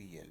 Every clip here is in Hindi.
BL.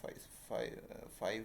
5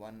1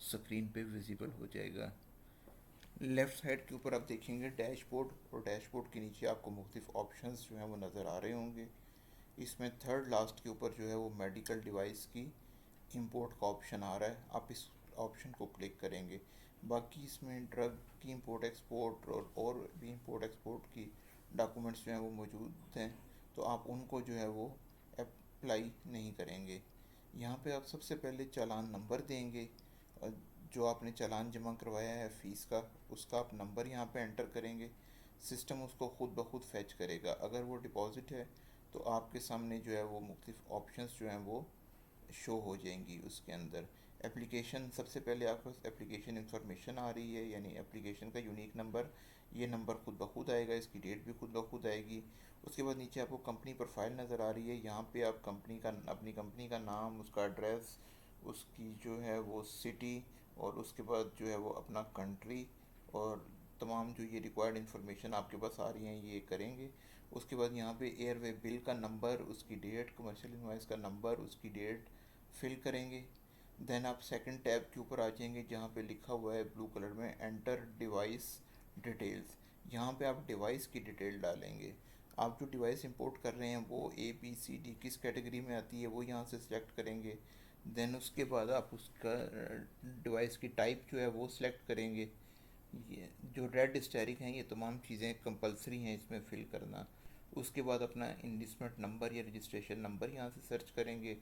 स्क्रीन पे विजिबल हो जाएगा। लेफ़्ट साइड के ऊपर आप देखेंगे डैशबोर्ड, और डैशबोर्ड के नीचे आपको मुख्तलिफ ऑप्शंस जो हैं वो नज़र आ रहे होंगे। इसमें थर्ड लास्ट के ऊपर जो है वो मेडिकल डिवाइस की इंपोर्ट का ऑप्शन आ रहा है, आप इस ऑप्शन को क्लिक करेंगे। बाकी इसमें ड्रग की इंपोर्ट एक्सपोर्ट और भी इंपोर्ट एक्सपोर्ट की डॉक्यूमेंट्स जो हैं वो मौजूद हैं, तो आप उनको जो है वो अप्लाई नहीं करेंगे। यहाँ पे आप सबसे पहले चालान नंबर देंगे, जो आपने चालान जमा करवाया है फ़ीस का, उसका आप नंबर यहाँ पे एंटर करेंगे। सिस्टम उसको ख़ुद ब खुद फैच करेगा। अगर वो डिपॉज़िट है तो आपके सामने जो है वो मुख्तलिफ ऑप्शंस जो हैं वो शो हो जाएंगी उसके अंदर। एप्लीकेशन, सबसे पहले आपके पास एप्लीकेशन इंफॉर्मेशन आ रही है, यानी एप्लीकेशन का यूनिक नंबर, ये नंबर खुद ब खुद आएगा, इसकी डेट भी खुद ब खुद आएगी। उसके बाद नीचे आपको कंपनी प्रोफाइल नज़र आ रही है, यहाँ पे आप अपनी कंपनी का नाम, उसका एड्रेस, उसकी जो है वो सिटी, और उसके बाद जो है वो अपना कंट्री, और तमाम जो ये रिक्वायर्ड इन्फॉर्मेशन आपके पास आ रही हैं ये करेंगे। उसके बाद यहाँ पे एयरवे बिल का नंबर, उसकी डेट, कमर्शियल इनवॉइस का नंबर, उसकी डेट फिल करेंगे। देन आप सेकंड टैब के ऊपर आ जाएंगे जहाँ पे लिखा हुआ है ब्लू कलर में एंटर डिवाइस डिटेल्स। यहाँ पे आप डिवाइस की डिटेल डालेंगे। आप जो डिवाइस इंपोर्ट कर रहे हैं वो ABCD किस कैटेगरी में आती है वो यहाँ से सिलेक्ट करेंगे। देन उसके बाद आप उसका डिवाइस की टाइप जो है वो सिलेक्ट करेंगे। ये जो रेड स्टेरिक हैं ये तमाम चीज़ें कंपलसरी हैं इसमें फ़िल करना। उसके बाद अपना इन्वेस्टमेंट नंबर या रजिस्ट्रेशन नंबर यहाँ से सर्च करेंगे,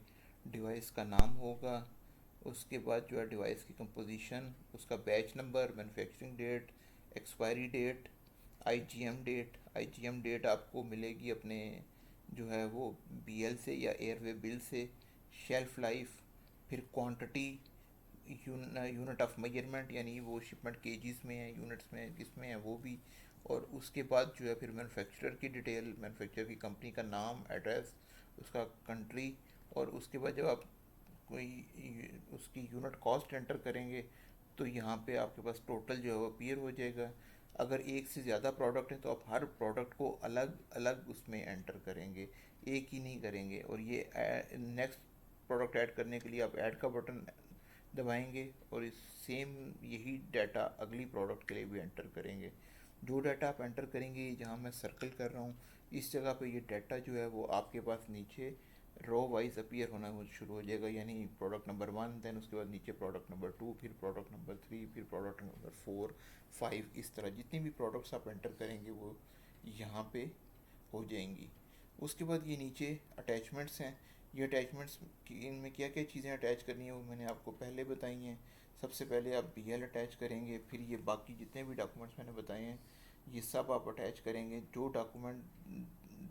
डिवाइस का नाम होगा, उसके बाद जो है डिवाइस की कंपोजिशन, उसका batch number, manufacturing date, expiry date, IGM date आपको मिलेगी अपने जो है वो BL से या एयरवे बिल से, शेल्फ लाइफ, फिर क्वांटिटी, यूनिट ऑफ मेजरमेंट, यानी वो शिपमेंट केजीज में है, यूनिट्स में, किस में है वो भी। और उसके बाद जो है फिर मैन्युफैक्चरर की डिटेल, मैन्युफैक्चरर की कंपनी का नाम, एड्रेस, उसका कंट्री, और उसके बाद जब आप कोई उसकी यूनिट कॉस्ट एंटर करेंगे तो यहाँ पे आपके पास टोटल जो है वो अपीयर हो जाएगा। अगर एक से ज़्यादा प्रोडक्ट है तो आप हर प्रोडक्ट को अलग अलग उसमें एंटर करेंगे, एक ही नहीं करेंगे। और ये नेक्स्ट प्रोडक्ट ऐड करने के लिए आप ऐड का बटन दबाएंगे और इस सेम यही डाटा अगली प्रोडक्ट के लिए भी एंटर करेंगे। जो डाटा आप एंटर करेंगे, जहाँ मैं सर्कल कर रहा हूँ इस जगह पे ये डाटा जो है वो आपके पास नीचे रो वाइज अपीयर होना शुरू हो जाएगा, यानी प्रोडक्ट नंबर 1, देन उसके बाद नीचे प्रोडक्ट नंबर 2, फिर प्रोडक्ट नंबर 3, फिर प्रोडक्ट नंबर 4, 5, इस तरह जितनी भी प्रोडक्ट्स आप एंटर करेंगे वो यहाँ पे हो जाएंगी। उसके बाद ये नीचे अटैचमेंट्स हैं। ये अटैचमेंट्स की इनमें क्या क्या चीज़ें अटैच करनी है वो मैंने आपको पहले बताई हैं। सबसे पहले आप BL अटैच करेंगे, फिर ये बाकी जितने भी डॉक्यूमेंट्स मैंने बताए हैं ये सब आप अटैच करेंगे। जो डॉक्यूमेंट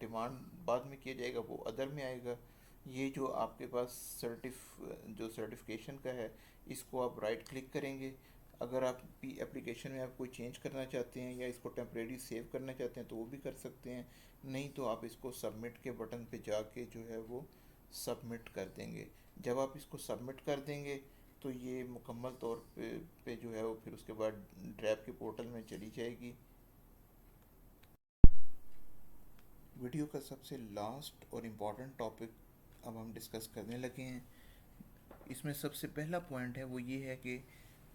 डिमांड बाद में किया जाएगा वो अदर में आएगा। ये जो आपके पास जो सर्टिफिकेशन का है इसको आप राइट क्लिक करेंगे। अगर आप एप्लीकेशन में आप कोई चेंज करना चाहते हैं या इसको टेम्परेरी सेव करना चाहते हैं तो वो भी कर सकते हैं, नहीं तो आप इसको सबमिट के बटन पे जाके जो है वो सबमिट कर देंगे। जब आप इसको सबमिट कर देंगे तो ये मुकम्मल तौर पे जो है वो फिर उसके बाद ड्रैप के पोर्टल में चली जाएगी। वीडियो का सबसे लास्ट और इम्पॉर्टेंट टॉपिक अब हम डिस्कस करने लगे हैं। इसमें सबसे पहला पॉइंट है वो ये है कि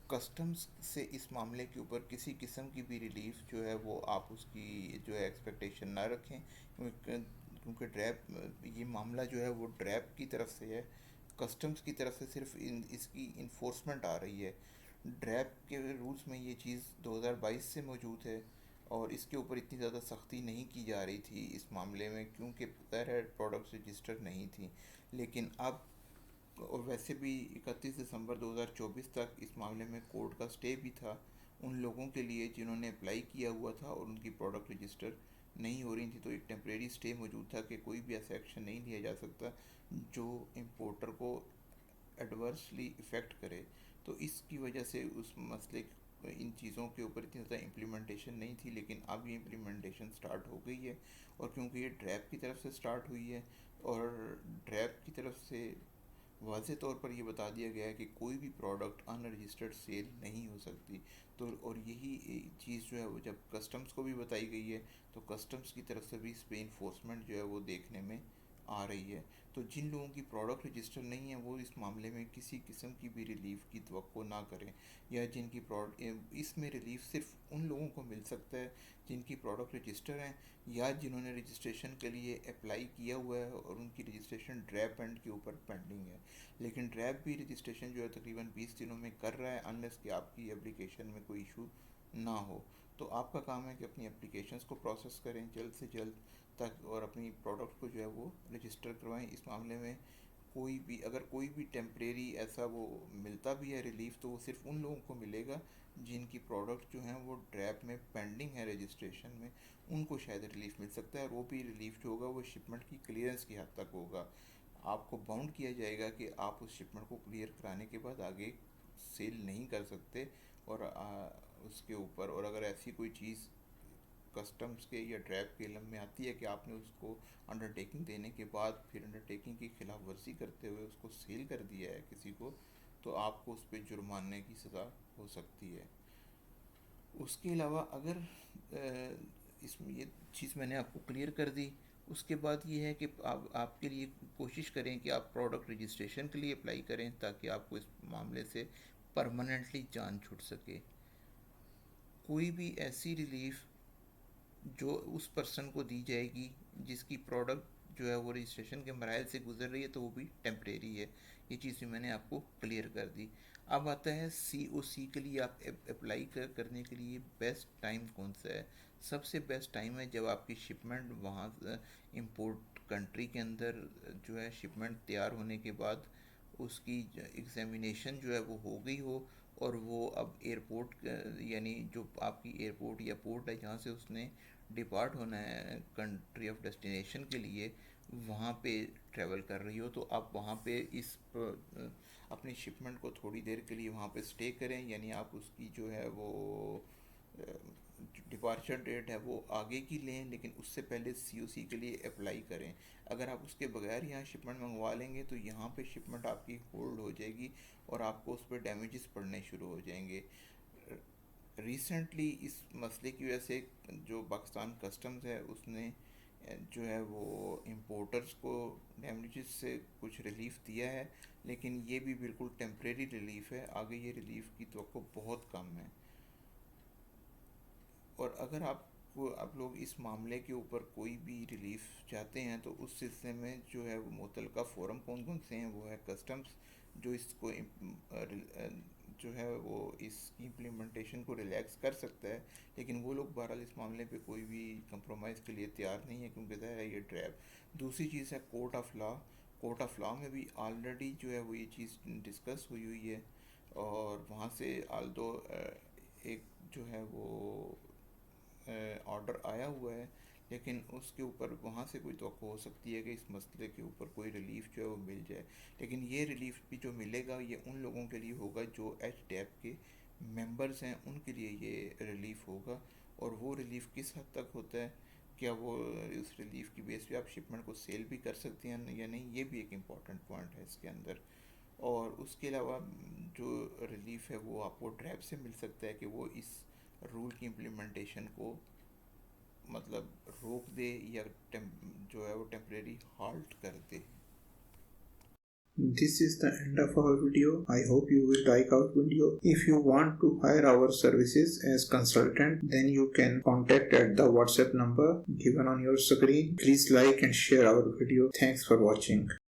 कस्टम्स से इस मामले के ऊपर किसी किस्म की भी रिलीफ जो है वो आप उसकी जो है एक्सपेक्टेशन ना रखें, क्योंकि ड्रैप, ये मामला जो है वो ड्रैप की तरफ से है। कस्टम्स की तरफ से सिर्फ इसकी इन्फोर्समेंट आ रही है। ड्रैप के रूल्स में ये चीज़ 2022 से मौजूद है और इसके ऊपर इतनी ज़्यादा सख्ती नहीं की जा रही थी इस मामले में, क्योंकि ज़ाहिर प्रोडक्ट्स रजिस्टर नहीं थी। लेकिन अब, और वैसे भी 31 दिसंबर 2024 तक इस मामले में कोर्ट का स्टे भी था उन लोगों के लिए जिन्होंने अप्लाई किया हुआ था और उनकी प्रोडक्ट रजिस्टर नहीं हो रही थी। तो एक टेम्परेरी स्टे मौजूद था कि कोई भी ऐसा एक्शन नहीं लिया जा सकता जो इम्पोर्टर को एडवर्सली इफ़ेक्ट करे। तो इसकी वजह से उस मसले, इन चीज़ों के ऊपर इतनी ज़्यादा इम्प्लीमेंटेशन नहीं थी, लेकिन अब ये इम्प्लीमेंटेशन स्टार्ट हो गई है। और क्योंकि ये ड्रैप की तरफ से स्टार्ट हुई है और ड्रैप की तरफ से वाज़े तौर पर ये बता दिया गया है कि कोई भी प्रोडक्ट अनरजिस्टर्ड सेल नहीं हो सकती। तो और यही चीज़ जो है वो जब कस्टम्स को भी बताई गई है तो कस्टम्स की तरफ से भी इस पे इन्फोर्समेंट जो है वो देखने में आ रही है। तो जिन लोगों की प्रोडक्ट रजिस्टर नहीं है वो इस मामले में किसी किस्म की भी रिलीफ की तवक्को ना करें, या जिनकी प्रोडक्ट इसमें रिलीफ सिर्फ उन लोगों को मिल सकता है जिनकी प्रोडक्ट रजिस्टर हैं या जिन्होंने रजिस्ट्रेशन के लिए अप्लाई किया हुआ है और उनकी रजिस्ट्रेशन ड्रैप एंड के ऊपर पेंडिंग है। लेकिन ड्रैप भी रजिस्ट्रेशन जो है तकरीबन 20 दिनों में कर रहा है, अनलेस कि आपकी एप्लीकेशन में कोई इशू ना हो। तो आपका काम है कि अपनी एप्लीकेशंस को प्रोसेस करें जल्द से जल्द, तक और अपनी प्रोडक्ट को जो है वो रजिस्टर करवाएं। इस मामले में अगर कोई भी टेम्परेरी ऐसा वो मिलता भी है रिलीफ, तो वो सिर्फ उन लोगों को मिलेगा जिनकी प्रोडक्ट जो हैं वो ड्रैप में पेंडिंग है रजिस्ट्रेशन में, उनको शायद रिलीफ मिल सकता है। और वो भी रिलीफ जो होगा वो शिपमेंट की क्लियरेंस की हद तक होगा। आपको बाउंड किया जाएगा कि आप उस शिपमेंट को क्लियर कराने के बाद आगे सेल नहीं कर सकते। और उसके ऊपर, और अगर ऐसी कोई चीज़ कस्टम्स के या ड्रैप के इल्म में आती है कि आपने उसको अंडरटेकिंग देने के बाद फिर अंडरटेकिंग की खिलाफ वर्जी करते हुए उसको सेल कर दिया है किसी को, तो आपको उस पर जुर्माने की सज़ा हो सकती है। उसके अलावा अगर इसमें ये चीज़ मैंने आपको क्लियर कर दी, उसके बाद ये है कि आप आपके लिए कोशिश करें कि आप प्रोडक्ट रजिस्ट्रेशन के लिए अप्लाई करें ताकि आपको इस मामले से परमानेंटली जान छूट सके। कोई भी ऐसी रिलीफ जो उस पर्सन को दी जाएगी जिसकी प्रोडक्ट जो है वो रजिस्ट्रेशन के मराइल से गुजर रही है, तो वो भी टेम्परेरी है। ये चीज़ भी मैंने आपको क्लियर कर दी। अब आता है COC के लिए आप अप्लाई करने के लिए बेस्ट टाइम कौन सा है। सबसे बेस्ट टाइम है जब आपकी शिपमेंट वहाँ इंपोर्ट कंट्री के अंदर जो है शिपमेंट तैयार होने के बाद उसकी एग्ज़ामिनेशन जो है वो हो गई हो, और वो अब एयरपोर्ट यानी जो आपकी एयरपोर्ट या पोर्ट है जहाँ से उसने डिपार्ट होना है कंट्री ऑफ डेस्टिनेशन के लिए, वहाँ पे ट्रैवल कर रही हो, तो आप वहाँ पे अपनी शिपमेंट को थोड़ी देर के लिए वहाँ पे स्टे करें। यानी आप उसकी जो है वो डिपार्चर डेट है वो आगे की लें, लेकिन उससे पहले COC के लिए अप्लाई करें। अगर आप उसके बगैर यहाँ शिपमेंट मंगवा लेंगे तो यहाँ पे शिपमेंट आपकी होल्ड हो जाएगी और आपको उस पर डैमेजेस पड़ने शुरू हो जाएंगे। रिसेंटली इस मसले की वजह से जो पाकिस्तान कस्टम्स है उसने जो है वो इंपोर्टर्स को डैमेजेस से कुछ रिलीफ दिया है, लेकिन ये भी बिल्कुल टेम्परेरी रिलीफ है, आगे ये रिलीफ की तवक्को बहुत कम है। और अगर आप लोग इस मामले के ऊपर कोई भी रिलीफ चाहते हैं तो उस सिलसिले में जो है वो मुतलका फ़ोरम कौन कौन से हैं, वो है कस्टम्स, जो इसको जो है वो इसकी इम्प्लीमेंटेशन को रिलैक्स कर सकता है, लेकिन वो लोग बहरहाल इस मामले पे कोई भी कंप्रोमाइज़ के लिए तैयार नहीं है, क्योंकि ज़ाहिर है ये ड्रैप। दूसरी चीज़ है court of law. Court of law में भी ऑलरेडी जो है वो ये चीज़ डिस्कस हुई हुई है, और वहाँ से आल्दो एक जो है वो ऑर्डर आया हुआ है, लेकिन उसके ऊपर वहाँ से कोई तवक्को हो सकती है कि इस मसले के ऊपर कोई रिलीफ जो है वो मिल जाए। लेकिन ये रिलीफ भी जो मिलेगा ये उन लोगों के लिए होगा जो HDAP के मेंबर्स हैं, उनके लिए ये रिलीफ होगा। और वो रिलीफ किस हद तक होता है, क्या वो इस रिलीफ की बेस पे आप शिपमेंट को सेल भी कर सकते हैं या नहीं, ये भी एक इम्पॉर्टेंट पॉइंट है इसके अंदर। और उसके अलावा जो रिलीफ है वो आपको ड्रैप से मिल सकता है कि वो इस रूल की इम्प्लीमेंटेशन को मतलब रोक दे या जो है वो टेम्परेरी हाल्ट कर दे। This is the end of our video. I hope you will like our video. If you want to hire our services as consultant, then you can contact at the WhatsApp number given on your screen. Please like and share our video. Thanks for watching.